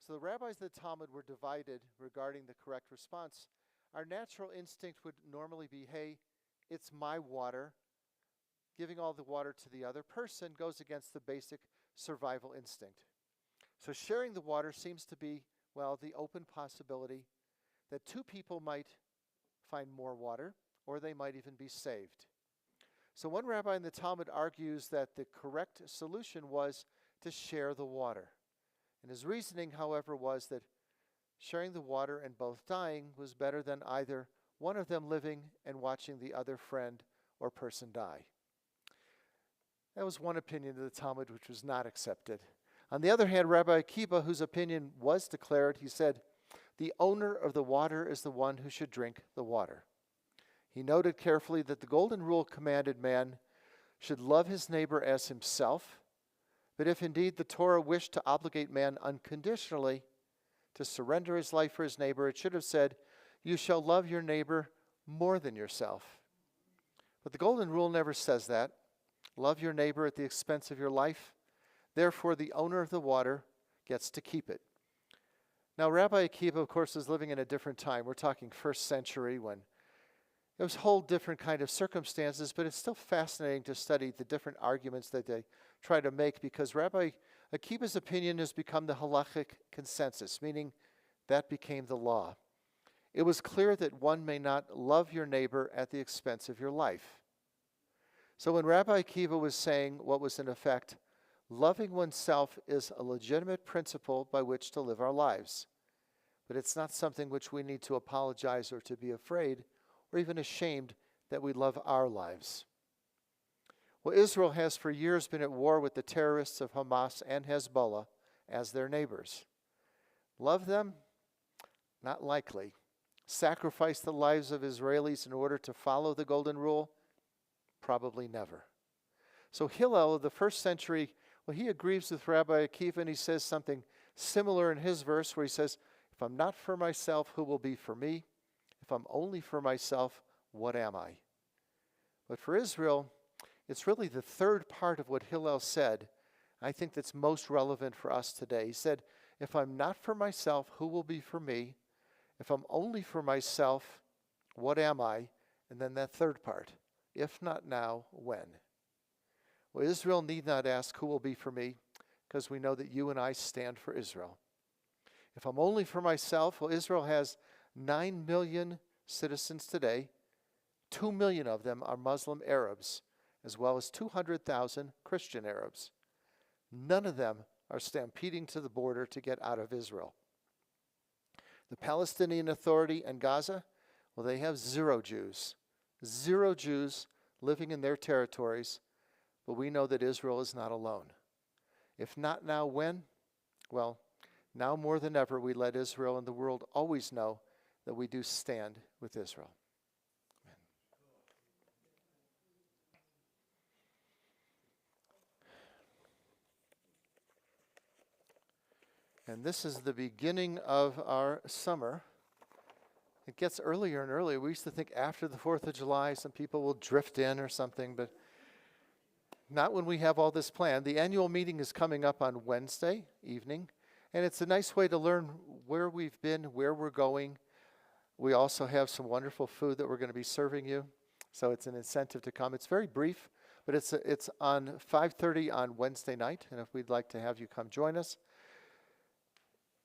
So the rabbis of the Talmud were divided regarding the correct response. Our natural instinct would normally be, hey, it's my water. Giving all the water to the other person goes against the basic survival instinct. So sharing the water seems to be, well, the open possibility that two people might find more water, or they might even be saved. So one rabbi in the Talmud argues that the correct solution was to share the water. And his reasoning, however, was that sharing the water and both dying was better than either one of them living and watching the other friend or person die. That was one opinion of the Talmud which was not accepted. On the other hand, Rabbi Akiva, whose opinion was declared, he said, the owner of the water is the one who should drink the water. He noted carefully that the golden rule commanded man should love his neighbor as himself, but if indeed the Torah wished to obligate man unconditionally to surrender his life for his neighbor, it should have said, you shall love your neighbor more than yourself. But the golden rule never says that. Love your neighbor at the expense of your life. Therefore, the owner of the water gets to keep it. Now, Rabbi Akiva, of course, is living in a different time. We're talking 1st century when it was whole different kind of circumstances, but it's still fascinating to study the different arguments that they try to make, because Rabbi Akiva's opinion has become the halachic consensus, meaning that became the law. It was clear that one may not love your neighbor at the expense of your life. So when Rabbi Akiva was saying what was in effect, loving oneself is a legitimate principle by which to live our lives, but it's not something which we need to apologize or to be afraid or even ashamed that we love our lives. Well, Israel has for years been at war with the terrorists of Hamas and Hezbollah as their neighbors. Love them? Not likely. Sacrifice the lives of Israelis in order to follow the golden rule? Probably never. So Hillel of the 1st century, well, he agrees with Rabbi Akiva, and he says something similar in his verse where he says, if I'm not for myself, who will be for me? If I'm only for myself, what am I? But for Israel, it's really the third part of what Hillel said, I think that's most relevant for us today. He said, if I'm not for myself, who will be for me? If I'm only for myself, what am I? And then that third part, if not now, when? Well, Israel need not ask who will be for me, because we know that you and I stand for Israel. If I'm only for myself, well, Israel has 9 million citizens today. 2 million of them are Muslim Arabs, as well as 200,000 Christian Arabs. None of them are stampeding to the border to get out of Israel. The Palestinian Authority and Gaza, well, they have 0 Jews. 0 Jews living in their territories, but we know that Israel is not alone. If not now, when? Well, now more than ever, we let Israel and the world always know that we do stand with Israel. Amen. And this is the beginning of our summer. It gets earlier and earlier. We used to think after the 4th of July, some people will drift in or something, but not when we have all this planned. The annual meeting is coming up on Wednesday evening, and it's a nice way to learn where we've been, where we're going. We also have some wonderful food that we're going to be serving you, so it's an incentive to come. It's very brief, but it's on 5:30 on Wednesday night, and if we'd like to have you come join us.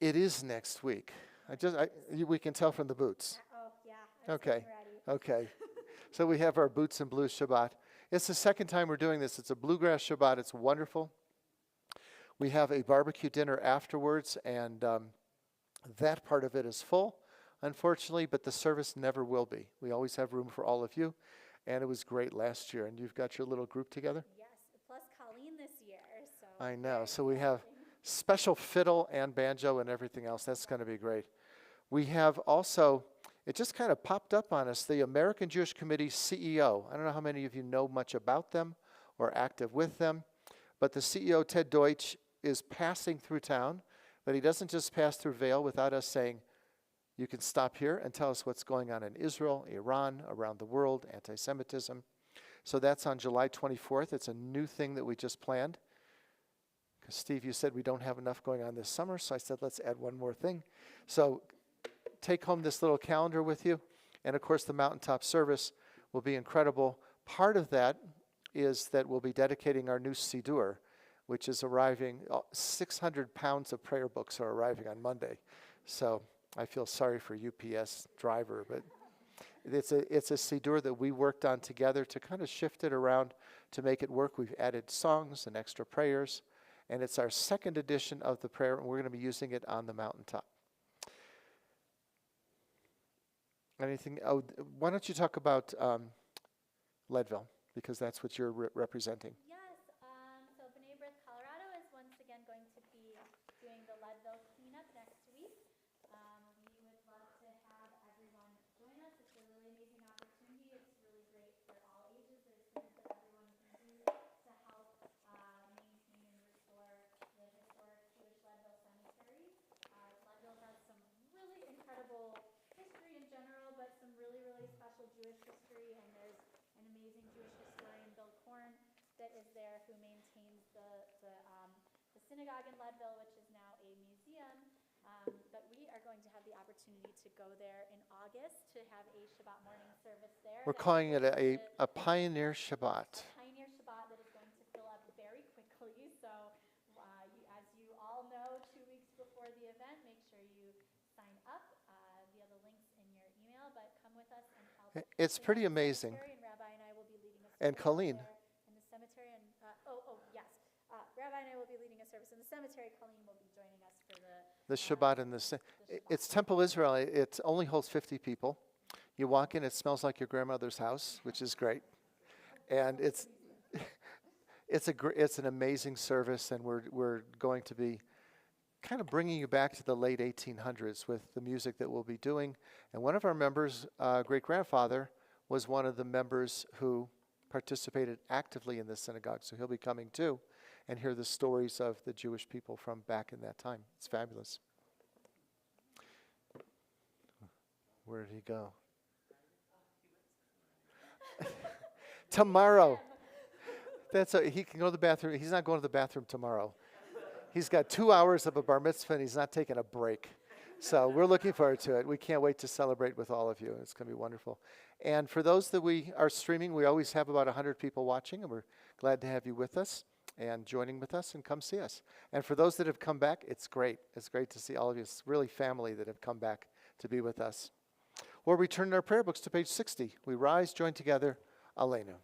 It is next week. We can tell from the boots. Oh, yeah. Okay. So we have our Boots and Blues Shabbat. It's the second time we're doing this. It's a bluegrass Shabbat. It's wonderful. We have a barbecue dinner afterwards, and that part of it is full, unfortunately, but the service never will be. We always have room for all of you, and it was great last year. And you've got your little group together? Yes, plus Colleen this year. So I know. very So we have exciting. special fiddle and banjo and everything else. That's going to be great. We have also, it just kind of popped up on us, the American Jewish Committee CEO. I don't know how many of you know much about them or active with them, but the CEO, Ted Deutsch, is passing through town, but he doesn't just pass through Vail without us saying, you can stop here and tell us what's going on in Israel, Iran, around the world, anti-Semitism. So that's on July 24th. It's a new thing that we just planned. Because Steve, you said we don't have enough going on this summer, so I said let's add one more thing. So take home this little calendar with you. And of course the mountaintop service will be incredible. Part of that is that we'll be dedicating our new Siddur, which is arriving. 600 pounds of prayer books are arriving on Monday. So I feel sorry for UPS driver, but it's a Siddur that we worked on together to kind of shift it around to make it work. We've added songs and extra prayers, and it's our second edition of the prayer, and we're going to be using it on the mountaintop. Anything? Oh, why don't you talk about Leadville, because that's what you're representing. Yes, so B'nai B'rith Colorado is once again going to be doing the Leadville cleanup next week. We would love to have everyone join us. It's a really amazing opportunity. It's really great for all ages. There's things that everyone can do to help maintain and restore the historic Jewish Leadville Cemetery. Leadville has some really incredible history in general, but some really, really special Jewish history, and there's an amazing Jewish historian, Bill Korn, that is there, who maintains the synagogue in Leadville, which is now a museum. But we are going to have the opportunity to go there in August to have a Shabbat morning service there. We're calling it a Pioneer Shabbat. Pioneer Shabbat that is going to fill up very quickly. So as you all know, 2 weeks before the event, make sure you sign up via the links in your email. But come with us and help. It's pretty amazing. And Rabbi and I will be leading a service And Colleen. in the cemetery. And yes, Rabbi and I will be leading a service in the cemetery. Colleen will be joining us for The Shabbat in the it's Temple Israel. It only holds 50 people. You walk in, it smells like your grandmother's house, which is great, and it's an amazing service, and we're going to be kind of bringing you back to the late 1800s with the music that we'll be doing. And one of our members, great grandfather, was one of the members who participated actively in this synagogue, so he'll be coming too, and hear the stories of the Jewish people from back in that time. It's fabulous. Where did he go? Tomorrow. He can go to the bathroom. He's not going to the bathroom tomorrow. He's got 2 hours of a bar mitzvah, and he's not taking a break. So we're looking forward to it. We can't wait to celebrate with all of you. It's going to be wonderful. And for those that we are streaming, we always have about 100 people watching, and we're glad to have you with us and joining with us, and come see us. And for those that have come back, it's great. It's great to see all of you. It's really family that have come back to be with us. Or we turn our prayer books to page 60. We rise, join together, Aleinu.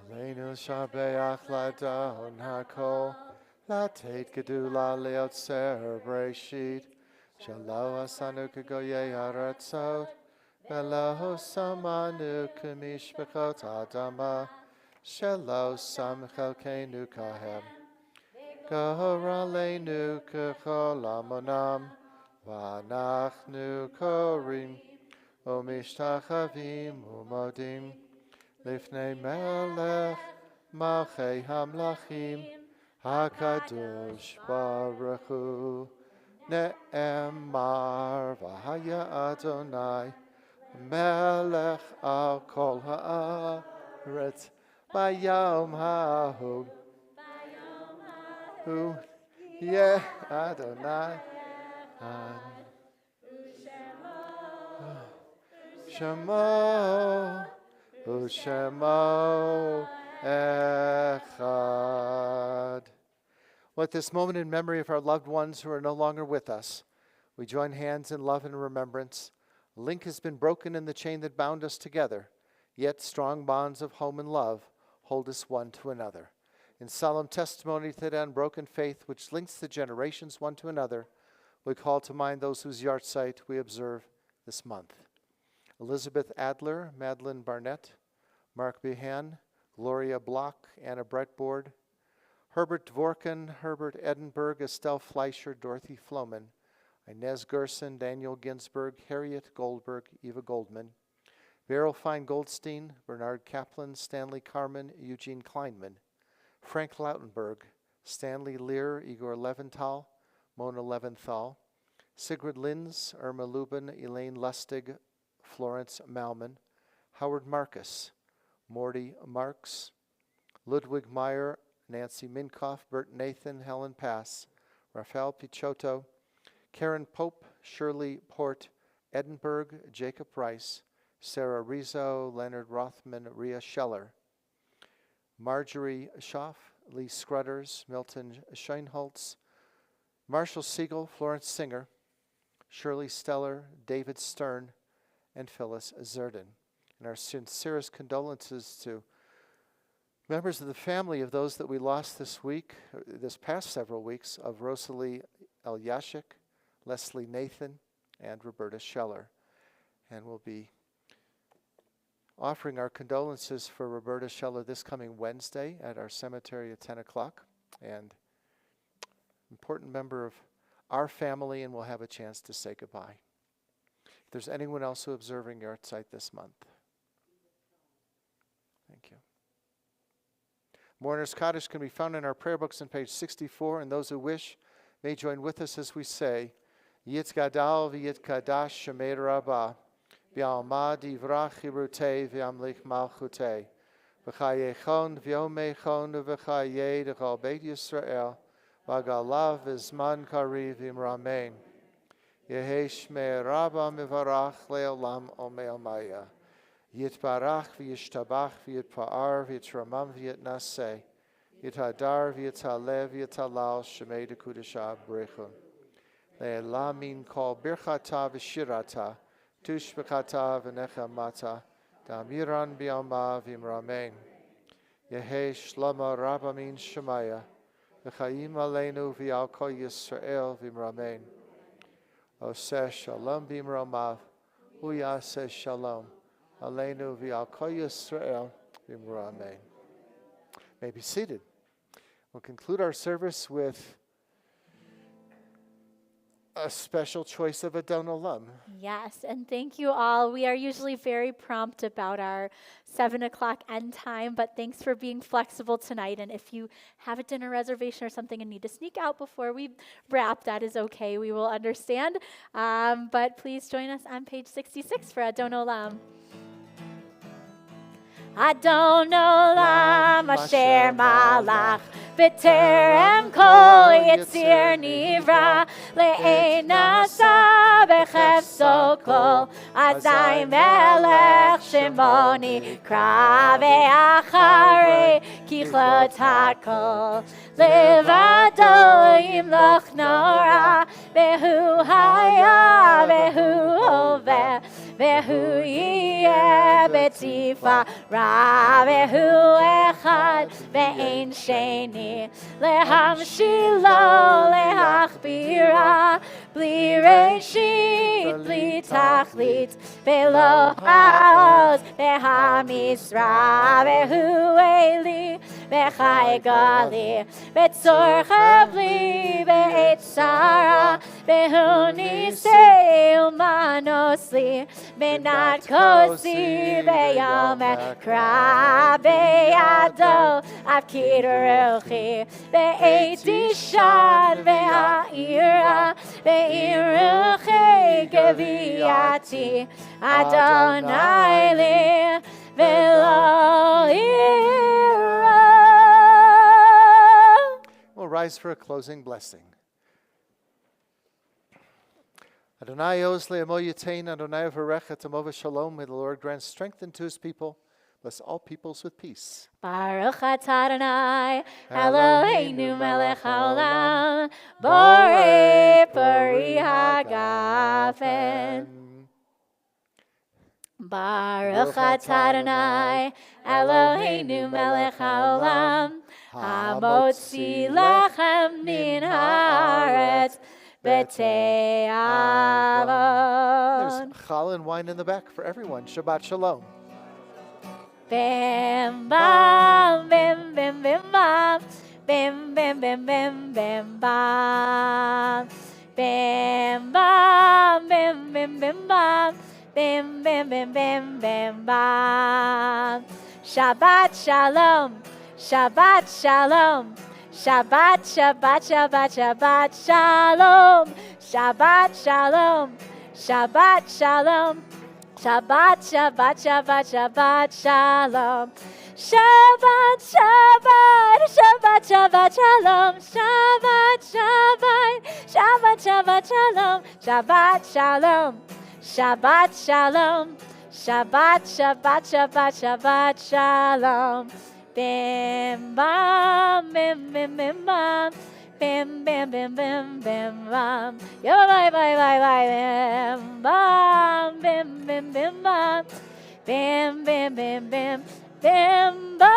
Aleinu shabeach ladon hakol, latet gedula leotzer breshit, shelo asanu kegoyei haratzot, velo samanu kemishpachot adama, shelo sam chelkeinu kahem. Goraleinu kechol amonam, v'anachnu korim, umishtachavim umodim, lifnei melech, malchei hamlachim, hakadosh baruch hu, ne'emar v'haya Adonai, melech al kol haaretz, bayom hahu. Who, yeah, Adonai, Shemo, Ushemo Echad. Well, at this moment in memory of our loved ones who are no longer with us, we join hands in love and remembrance. A link has been broken in the chain that bound us together, yet strong bonds of home and love hold us one to another. In solemn testimony to the unbroken faith which links the generations one to another, we call to mind those whose yahrzeit we observe this month. Elizabeth Adler, Madeline Barnett, Mark Behan, Gloria Block, Anna Brettboard, Herbert Dvorkin, Herbert Edinburgh, Estelle Fleischer, Dorothy Floman, Inez Gerson, Daniel Ginsberg, Harriet Goldberg, Eva Goldman, Beryl Fine Goldstein, Bernard Kaplan, Stanley Carmen, Eugene Kleinman, Frank Lautenberg, Stanley Lear, Igor Leventhal, Mona Leventhal, Sigrid Linz, Irma Lubin, Elaine Lustig, Florence Malman, Howard Marcus, Morty Marks, Ludwig Meyer, Nancy Minkoff, Bert Nathan, Helen Pass, Rafael Pichotto, Karen Pope, Shirley Port, Edinburgh, Jacob Rice, Sarah Rizzo, Leonard Rothman, Rhea Scheller, Marjorie Schaff, Lee Scrudders, Milton Scheinholtz, Marshall Siegel, Florence Singer, Shirley Steller, David Stern, and Phyllis Zerdin. And our sincerest condolences to members of the family of those that we lost this past several weeks, of Rosalie Elyashik, Leslie Nathan, and Roberta Scheller. And we'll be offering our condolences for Roberta Scheller this coming Wednesday at our cemetery at 10 o'clock. And important member of our family, and we'll have a chance to say goodbye. If there's anyone else who observing yahrzeit this month. Thank you. Mourner's Kaddish can be found in our prayer books on page 64, and those who wish may join with us as we say, Yit Gadal v'Yit Kadash Shemei Rabbah, v'Alma Divrach Hirutei v'Amlik Malchutei, v'Chayechon v'Yomechon v'Chayei d'Chal Beit Yisrael, v'Galav v'Zman Kariv v'Imramein. Yehei Shmei Rabbah mivarach le'olam omei Maya. Yitbarach v'yishtabach v'yitpa'ar v'yitramam v'yitnaseh. Yithadar v'yitalev v'yitalal shemei dekudashah brechun. Le'elamin kol birchata v'shirata tushbekata v'nechamata damiran b'yama v'imramein. Yehei shlama rabamin shemaya v'chaim aleinu v'yal kol Yisrael v'imramein. Oseh shalom b'imramav uyaseh shalom. Aleinu v'al kol Yisrael v'imra amen. May be seated. We'll conclude our service with a special choice of Adon Olam. Yes, and thank you all. We are usually very prompt about our 7 o'clock end time, but thanks for being flexible tonight. And if you have a dinner reservation or something and need to sneak out before we wrap, that is okay. We will understand. But please join us on page 66 for Adon Olam. Adon Olam asher malach b'terem kol yitzir nivra le'ein asa b'chefso kol azai melech shemo nikra ve'acharei kichlot hakol levado yimloch nora ve'hu haya ve'hu oveh ve'hu yiyeh b'tifara ve'hu echad ve'ein sheni lehamshilo lehachbira bli reshit bli tachlit ve'lo haoz ve'hamisra ve'hu eli ve'chai gali ve'tzorcha bli ve'etzara ve'hu nisei umanosli ve'nat kosi ve'yom kra be'yado avkid ruchi ve'eti shad ve'ha'ira ve'iruchi geviyati Adonai li ve'lo ira. We'll rise for a closing blessing. Adonai oz le'amo yitain, Adonai v'rech et amov shalom. May the Lord grant strength unto his people. Bless all peoples with peace. Baruch atah Adonai, Eloheinu melech haolam, borei pari hagafen. Baruch atah Adonai, Eloheinu melech haolam, hamotzi lachem min haaretz, b'tei avon. There's challah and wine in the back for everyone. Shabbat shalom. Bim bam, bim bim bim bam, bim bim bim bim bim bam, bim bam, bim bim bim bam, bim bim bim bim bim bam. Shabbat shalom, Shabbat shalom, Shabbat Shabbat Shabbat Shabbat shalom, Shabbat shalom, Shabbat shalom. Shabbat, Shabbat, Shabbat, Shabbat, Shalom. Shabbat, Shabbat, Shabbat, Shabbat, Shalom. Shabbat, Shabbat, Shabbat, Shabbat, Shalom. Shabbat, Shalom. Shabbat, Shalom. Shabbat, Shabbat, Shabbat, Shabbat, Shalom. Bim, bam, bim, bim, bim, bam. Bim, bim, bim, bim, bim, bam. Yo, bye, bye, bye, bye, bim, bam, bim, bim, bim, bam. Bim, bim, bim, bim, bim, bam.